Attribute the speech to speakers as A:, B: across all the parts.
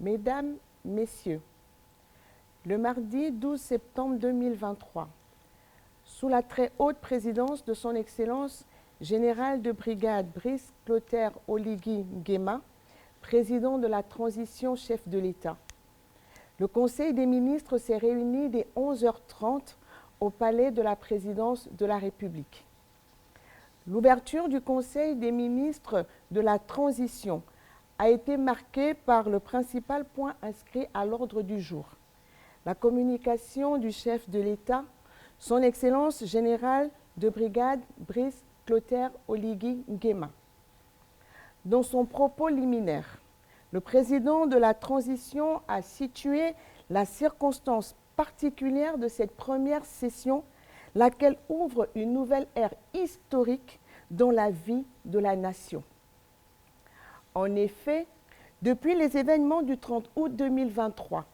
A: Mesdames, Messieurs, le mardi 12 septembre 2023, sous la très haute présidence de son Excellence général de brigade Brice Clotaire Oligui Nguema, président de la transition chef de l'État, le Conseil des ministres s'est réuni dès 11h30 au palais de la présidence de la République. L'ouverture du Conseil des ministres de la transition a été marquée par le principal point inscrit à l'ordre du jour, la communication du chef de l'État, son Excellence général de brigade Brice Clotaire Oligui Nguema. Dans son propos liminaire, le président de la transition a situé la circonstance particulière de cette première session, laquelle ouvre une nouvelle ère historique dans la vie de la nation. En effet, depuis les événements du 30 août 2023,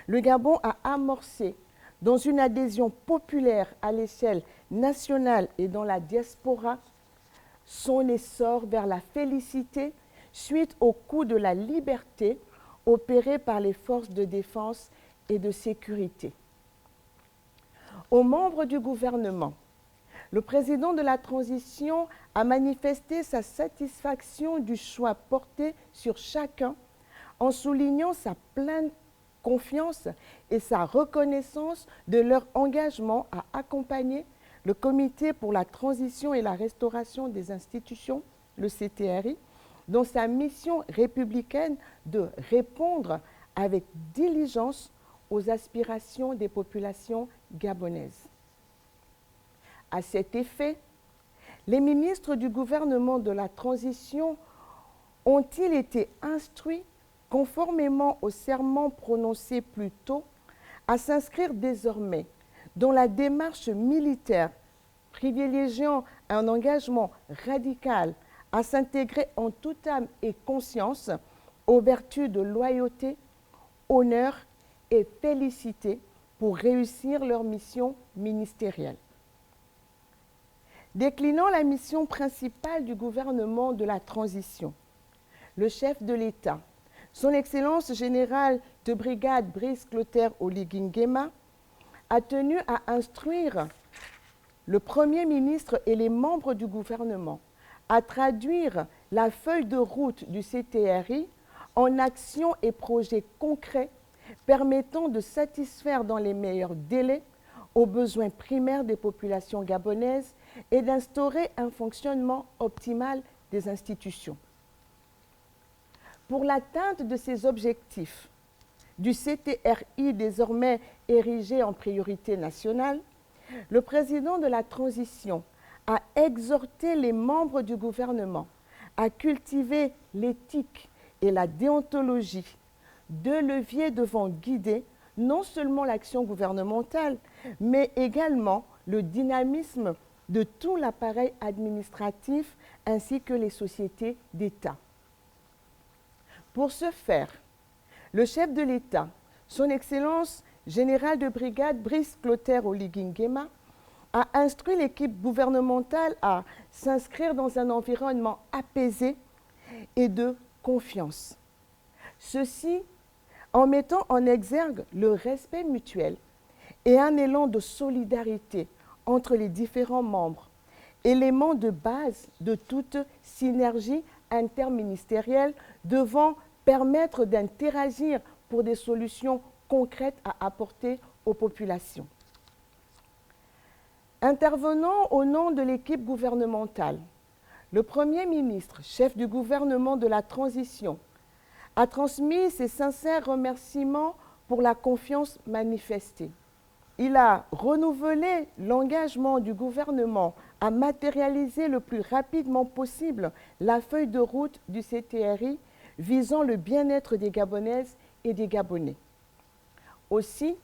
A: le Gabon a amorcé, dans une adhésion populaire à l'échelle nationale et dans la diaspora, son essor vers la félicité suite au coup de la liberté opéré par les forces de défense et de sécurité. Aux membres du gouvernement, le président de la transition a manifesté sa satisfaction du choix porté sur chacun en soulignant sa pleine confiance et sa reconnaissance de leur engagement à accompagner le Comité pour la transition et la restauration des institutions, le CTRI, dans sa mission républicaine de répondre avec diligence aux aspirations des populations gabonaises. À cet effet, les ministres du gouvernement de la transition ont-ils été instruits, conformément au serment prononcé plus tôt, à s'inscrire désormais dans la démarche militaire, privilégiant un engagement radical à s'intégrer en toute âme et conscience aux vertus de loyauté, honneur et félicité pour réussir leur mission ministérielle. Déclinant la mission principale du gouvernement de la transition, le chef de l'État, son Excellence générale de brigade Brice Clotaire Oligui Nguema, a tenu à instruire le Premier ministre et les membres du gouvernement à traduire la feuille de route du CTRI en actions et projets concrets permettant de satisfaire dans les meilleurs délais aux besoins primaires des populations gabonaises et d'instaurer un fonctionnement optimal des institutions. Pour l'atteinte de ces objectifs, du CTRI désormais érigé en priorité nationale, le président de la transition a exhorté les membres du gouvernement à cultiver l'éthique et la déontologie, deux leviers devant guider non seulement l'action gouvernementale, mais également le dynamisme de tout l'appareil administratif ainsi que les sociétés d'État. Pour ce faire, le chef de l'État, son Excellence général de brigade Brice Clotaire Oligui Nguema, a instruit l'équipe gouvernementale à s'inscrire dans un environnement apaisé et de confiance. Ceci en mettant en exergue le respect mutuel et un élan de solidarité entre les différents membres, élément de base de toute synergie interministérielle devant permettre d'interagir pour des solutions concrètes à apporter aux populations. Intervenant au nom de l'équipe gouvernementale, le Premier ministre, chef du gouvernement de la transition, a transmis ses sincères remerciements pour la confiance manifestée. Il a renouvelé l'engagement du gouvernement à matérialiser le plus rapidement possible la feuille de route du CTRI visant le bien-être des Gabonaises et des Gabonais. Aussi,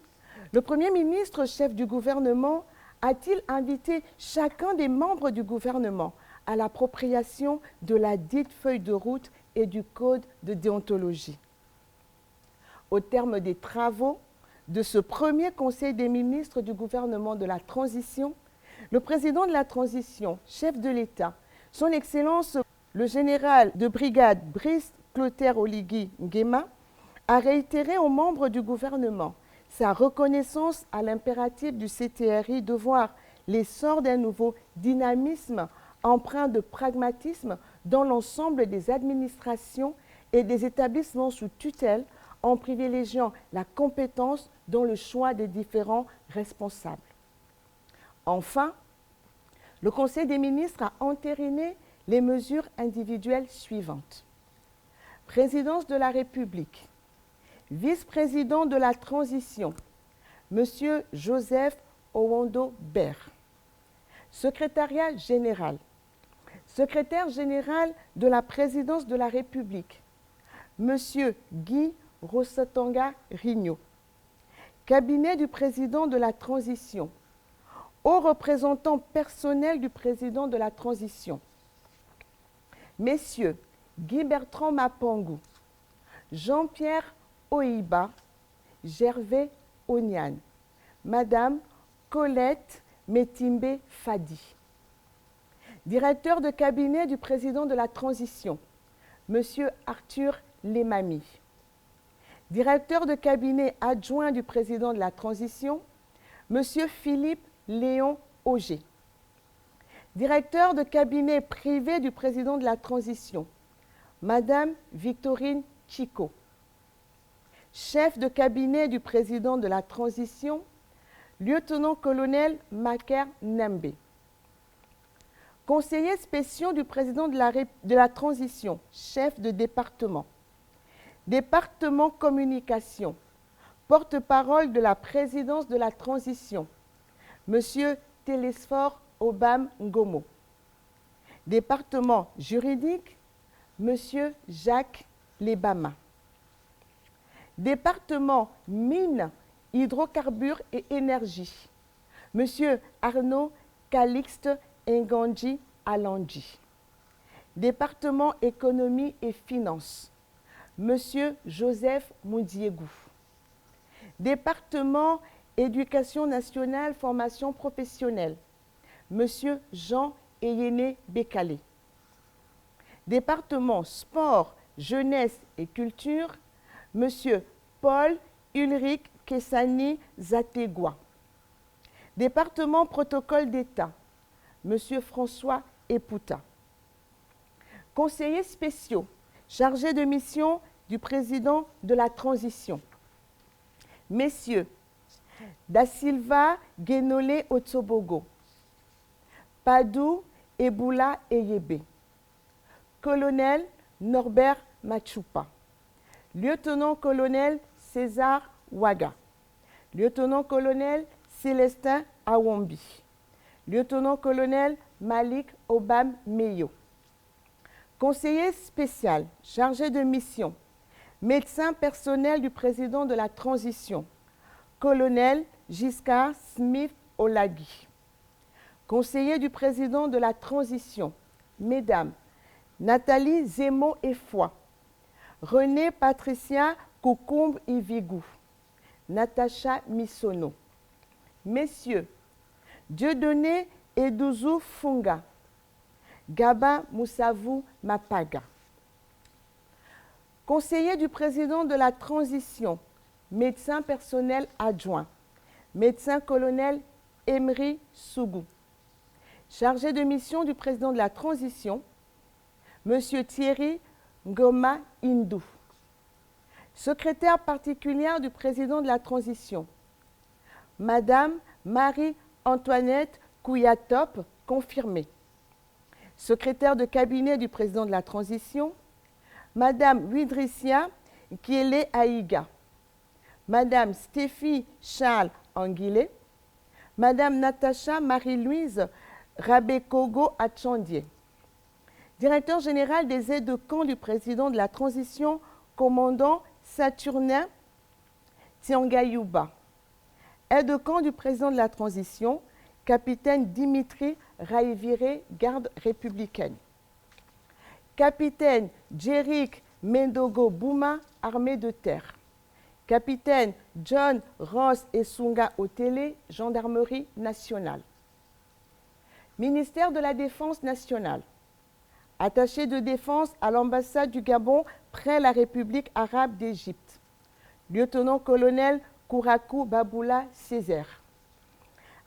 A: le Premier ministre, chef du gouvernement, a-t-il invité chacun des membres du gouvernement à l'appropriation de la dite feuille de route et du code de déontologie. Au terme des travaux de ce premier Conseil des ministres du gouvernement de la transition, le président de la transition, chef de l'État, son Excellence le général de brigade Brice Clotaire Oligui Nguema, a réitéré aux membres du gouvernement sa reconnaissance à l'impératif du CTRI de voir l'essor d'un nouveau dynamisme empreint de pragmatisme dans l'ensemble des administrations et des établissements sous tutelle, en privilégiant la compétence dans le choix des différents responsables. Enfin, le Conseil des ministres a entériné les mesures individuelles suivantes. Présidence de la République, vice-président de la transition, M. Joseph Owondo Ber. Secrétariat général, secrétaire général de la présidence de la République, M. Guy Rosatanga Rigno. Cabinet du président de la transition, haut représentant personnel du président de la transition, Messieurs Guy Bertrand Mapangou, Jean-Pierre Oiba, Gervais Onian, Madame Colette Metimbe Fadi. Directeur de cabinet du président de la transition, Monsieur Arthur Lemami. Directeur de cabinet adjoint du président de la transition, Monsieur Philippe Léon Auger. Directeur de cabinet privé du président de la transition, Madame Victorine Chico. Chef de cabinet du président de la transition, lieutenant-colonel Maker Nembe. Conseillers spéciaux du président de la transition, chef de département. Département communication, porte-parole de la présidence de la transition, Monsieur Télésphore Obam Ngomo. Département juridique, Monsieur Jacques Lebama. Département mines, hydrocarbures et énergie, Monsieur Arnaud Calixte Ngandji Alandji. Département économie et finances, Monsieur Joseph Moudiégou. Département éducation nationale, formation professionnelle, Monsieur Jean Eyene Bekale. Département sport, jeunesse et culture, Monsieur Paul Ulrich Kessani Zategua. Département protocole d'État, Monsieur François Epouta. Conseillers spéciaux, chargés de mission du président de la transition, Messieurs Da Silva Guénolé Otsobogo, Padou Eboula Eyebe, Colonel Norbert Machupa, Lieutenant-colonel César Ouaga, Lieutenant-colonel Célestin Awombi, Lieutenant-colonel Malik Obam Meyo. Conseiller spécial chargé de mission, médecin personnel du président de la transition, Colonel Giscard Smith Olagi. Conseiller du président de la transition, Mesdames Nathalie Zemo Effoy, René Patricia Koukoumbe Ivigou, Natacha Misono. Messieurs, Dieudonné Edouzou Funga, Gaba Moussavou Mapaga. Conseiller du président de la transition, médecin personnel adjoint, médecin-colonel Emery Sougou. Chargé de mission du président de la transition, Monsieur Thierry Ngoma Indou. Secrétaire particulière du président de la transition, Madame Marie-Antoinette Kouyatop, confirmée. Secrétaire de cabinet du président de la transition, Madame Widricia Kiele Aïga. Madame Stéphie Charles Anguillet, Madame Natacha Marie-Louise Rabekogo Atchandier. Directeur général des aides de camp du président de la transition, commandant Saturnin Tiangayuba. Aide de camp du président de la transition, capitaine Dimitri Raivire, garde républicaine. Capitaine Djerik Mendogo Bouma, armée de terre. Capitaine John Ross Essunga Otele, gendarmerie nationale. Ministère de la Défense nationale. Attaché de défense à l'ambassade du Gabon près la République arabe d'Égypte. lieutenant-colonel Kourakou Baboula Césaire.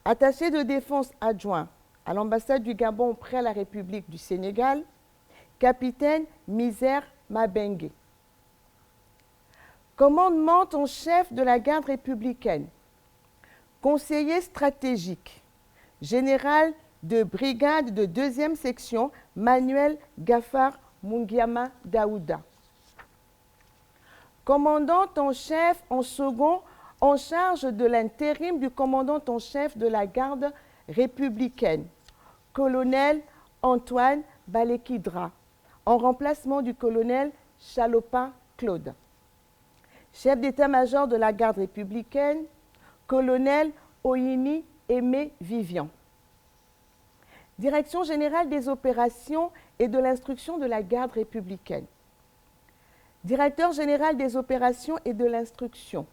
A: Attaché de défense adjoint à l'ambassade du Gabon auprès de la République du Sénégal, capitaine Misère Mabengue. Commandement en chef de la garde républicaine, conseiller stratégique, général de brigade de 2e section, Manuel Gafar Mungiama Daouda. Commandant en chef en second, en charge de l'intérim du commandant en chef de la garde républicaine, colonel Antoine Balekidra, en remplacement du colonel Chalopin Claude. Chef d'état-major de la garde républicaine, colonel Oyini Aimé Vivian. Direction générale des opérations et de l'instruction de la garde républicaine. Directeur général des opérations et de l'instruction,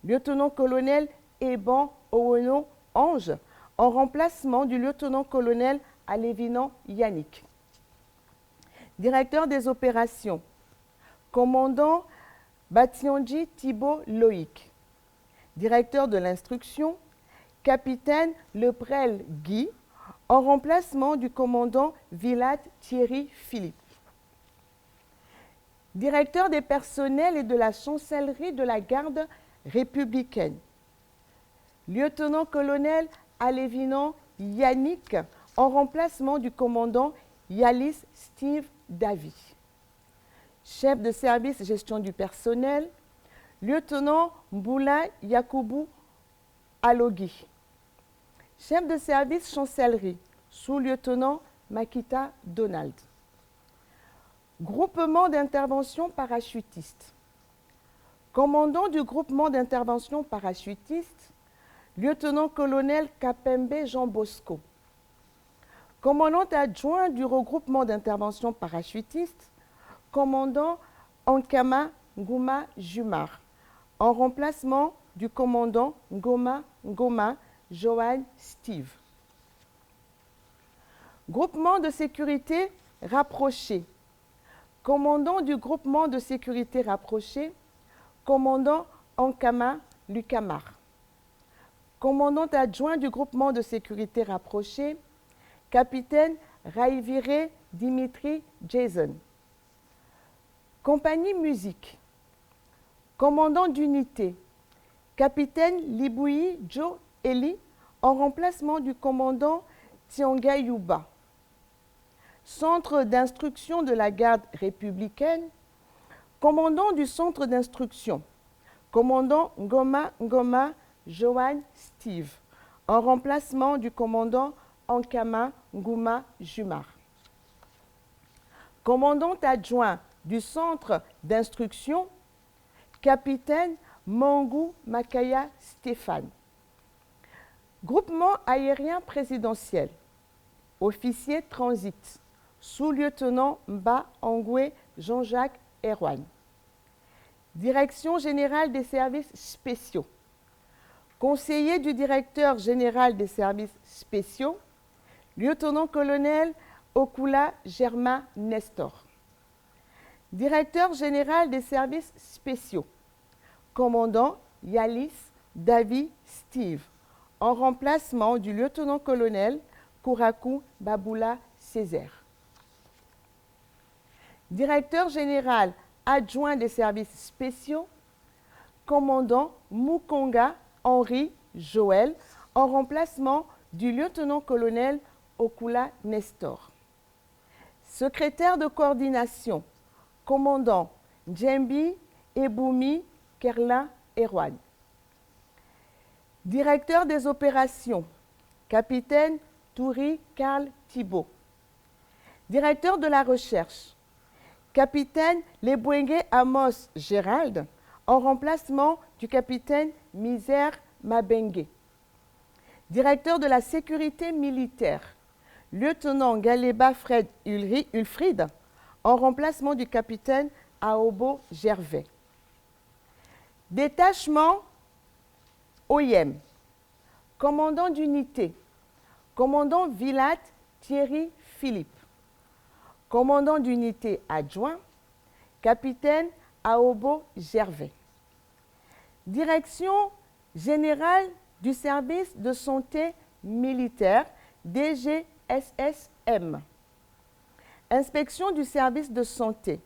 A: lieutenant-colonel Eban Owono Ange, en remplacement du lieutenant-colonel Alévinan Yannick. Directeur des opérations, commandant Batiandji Thibault Loïc. Directeur de l'instruction, capitaine Leprel Guy, en remplacement du commandant Villat Thierry Philippe. Directeur des personnels et de la chancellerie de la garde républicaine, lieutenant-colonel Alévinan Yannick, en remplacement du commandant Yalis Steve Davy. Chef de service gestion du personnel, lieutenant Mboula Yakoubou Alogui. Chef de service chancellerie, sous-lieutenant Makita Donald. Groupement d'intervention parachutiste. Commandant du groupement d'intervention parachutiste, lieutenant-colonel Kapembe Jean Bosco. Commandant adjoint du regroupement d'intervention parachutiste, commandant Ankama Ngouma Jumar, en remplacement du commandant Ngoma Johan Steve. Groupement de sécurité rapproché. Commandant du groupement de sécurité rapproché, commandant Ankama Lucamar. Commandant adjoint du groupement de sécurité rapproché, capitaine Raivire Dimitri Jason. Compagnie musique. Commandant d'unité, capitaine Liboui Joe Eli, en remplacement du commandant Tionga Yuba. Centre d'instruction de la garde républicaine, commandant du centre d'instruction, commandant Ngoma Johan Steve, en remplacement du commandant Ankama Ngouma Jumar. Commandant adjoint du centre d'instruction, capitaine Mangou Makaya Stéphane. Groupement aérien présidentiel, officier transit, sous-lieutenant Mba Angoué Jean-Jacques Erwan. Direction générale des services spéciaux. Conseiller du directeur général des services spéciaux, lieutenant-colonel Okula Germain Nestor. Directeur général des services spéciaux, commandant Yalis Davy Steve, en remplacement du lieutenant-colonel Kourakou Baboula Césaire. Directeur général adjoint des services spéciaux, commandant Mukonga Henri Joël, en remplacement du lieutenant-colonel Okula Nestor. Secrétaire de coordination, commandant Djembi Eboumi Kerlin Erwan. Directeur des opérations, capitaine Touri Karl Thibault. Directeur de la recherche, capitaine Lebwengue Amos Gérald, en remplacement du capitaine Misère Mabengue. Directeur de la sécurité militaire, lieutenant Galeba Fred Ulfried, en remplacement du capitaine Aobo Gervais. Détachement OIM, commandant d'unité, commandant Villat Thierry Philippe. Commandant d'unité adjoint, capitaine Aobo Gervais. Direction générale du service de santé militaire, DGSSM. Inspection du service de santé.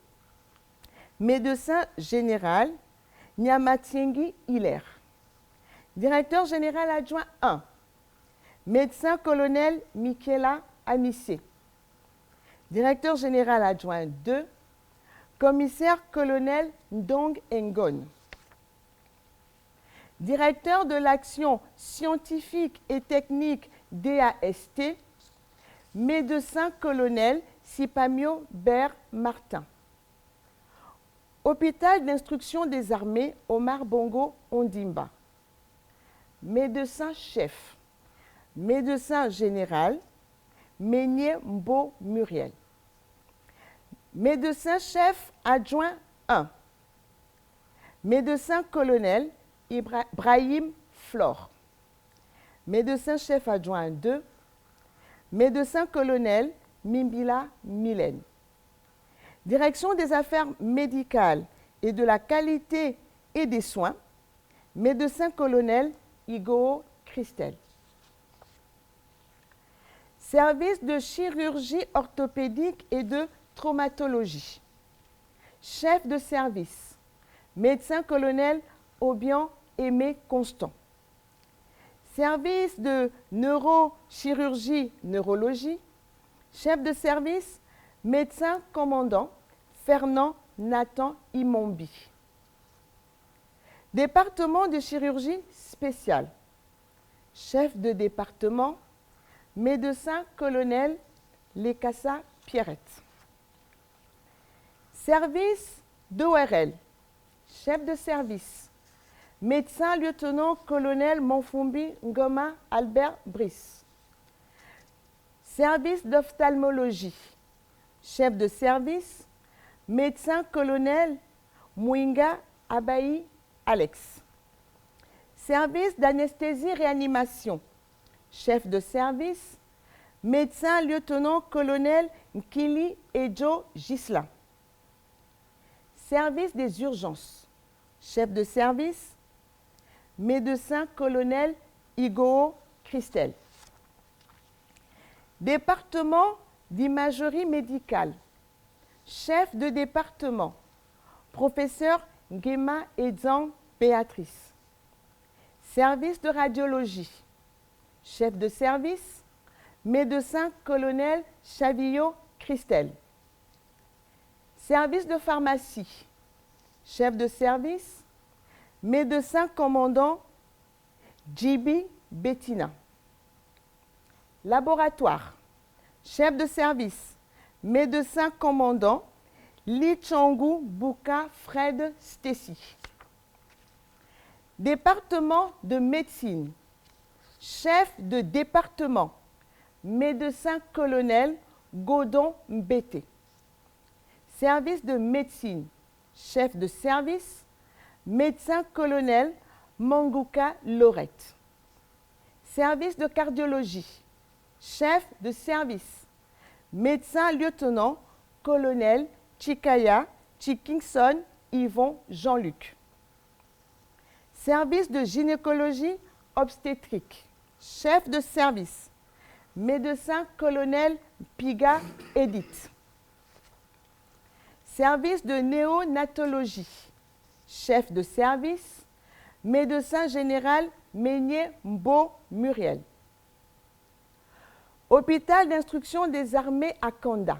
A: Médecin général, Nyamatiengi Hilaire. Directeur général adjoint 1, médecin colonel Michela Amissé. Directeur général adjoint 2, commissaire colonel Ndong Ngon. Directeur de l'action scientifique et technique DAST, médecin colonel Sipamio Ber Martin. Hôpital d'instruction des armées Omar Bongo Ondimba. Médecin chef, médecin général Meignier Mbo Muriel. Médecin chef adjoint 1, médecin colonel Brahim Flore. Médecin chef adjoint 2, médecin colonel Mimbila Mylène. Direction des affaires médicales et de la qualité et des soins, médecin colonel Igor Christel. Service de chirurgie orthopédique et de traumatologie. Chef de service, médecin colonel Obian Aimé Constant. Service de neurochirurgie, neurologie. Chef de service, médecin commandant Fernand Nathan Imombi. Département de chirurgie spéciale. Chef de département, médecin colonel Lekassa Pierrette. Service d'ORL. Chef de service, médecin lieutenant colonel Monfumbi Ngoma Albert Brice. Service d'ophtalmologie. Chef de service, médecin colonel Mouinga Abaï Alex. Service d'anesthésie-réanimation. Chef de service, médecin lieutenant colonel Nkili Ejo Gisla. Service des urgences. Chef de service, médecin colonel Igor Christel. Département d'imagerie médicale. Chef de département, professeur Ngema Edzang Béatrice. Service de radiologie. Chef de service, médecin colonel Chavillot Christel. Service de pharmacie. Chef de service, médecin commandant Djibi Bettina. Laboratoire. Chef de service, médecin commandant Li Chongu Bouka Fred Stacy. Département de médecine. Chef de département, médecin colonel Godon Mbete. Service de médecine. Chef de service, médecin colonel Manguka Lorette. Service de cardiologie. Chef de service, médecin lieutenant colonel Chikaya Chikinson Yvon Jean-Luc. Service de gynécologie obstétrique. Chef de service, médecin colonel Piga Edith. Service de néonatologie. Chef de service, médecin général Meignier Mbo Muriel. Hôpital d'instruction des armées à Kanda.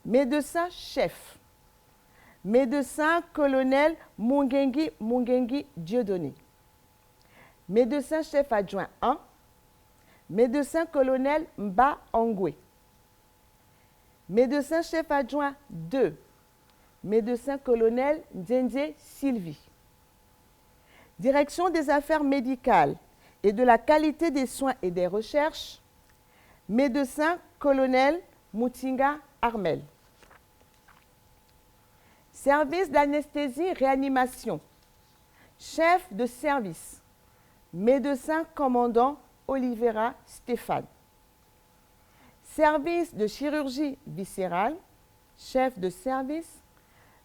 A: Médecin chef, médecin colonel Mungengi Dieudonné. Médecin chef adjoint 1, médecin colonel Mba Angwe. Médecin chef adjoint 2, médecin colonel Nzenze Sylvie. Direction des affaires médicales et de la qualité des soins et des recherches, médecin colonel Moutinga Armel. Service d'anesthésie-réanimation. Chef de service, médecin commandant Olivera Stéphane. Service de chirurgie viscérale. Chef de service,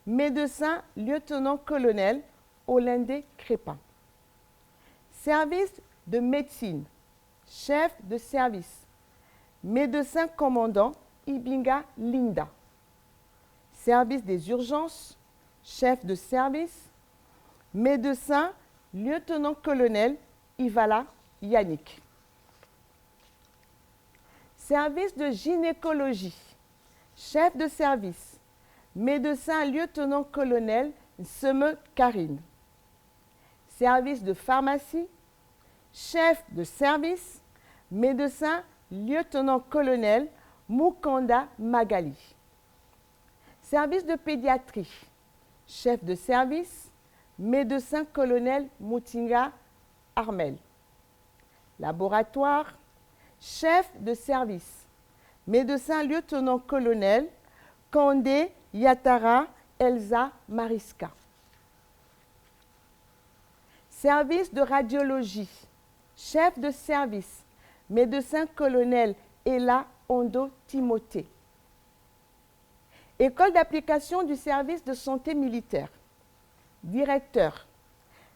A: médecin lieutenant-colonel Olinde Crépin. Service de médecine, chef de service, médecin commandant Ibinga Linda. Service des urgences, chef de service, médecin lieutenant-colonel Ivala Yannick. Service de gynécologie, chef de service, médecin lieutenant-colonel Seme Karine. Service de pharmacie, chef de service, médecin lieutenant-colonel Mukanda Magali. Service de pédiatrie, chef de service, médecin-colonel Mutinga Armel. Laboratoire, chef de service, médecin lieutenant-colonel Kandé Yatara Elsa Mariska. Service de radiologie, chef de service, médecin-colonel Ella Ondo Timothée. École d'application du service de santé militaire. Directeur,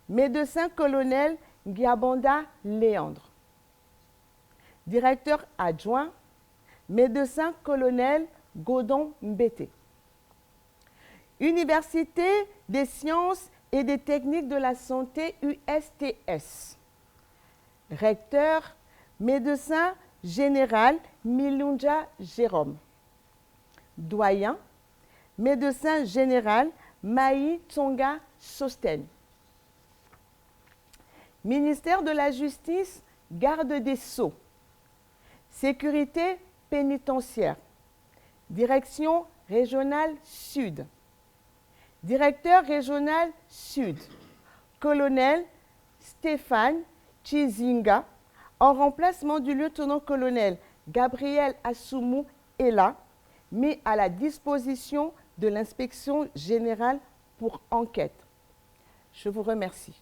A: médecin-colonel Giabanda Léandre. Directeur adjoint, médecin-colonel Godon Mbete. Université des sciences et des techniques de la santé USTS. Recteur, médecin général Milunja Jérôme. Doyen, médecin général Maï Tsonga Sosten. Ministère de la Justice, garde des Sceaux. Sécurité pénitentiaire. Direction régionale Sud. Directeur régional Sud. Colonel Stéphane Chizinga, en remplacement du lieutenant-colonel Gabriel Assoumou Ella, mis à la disposition de l'inspection générale pour enquête. Je vous remercie.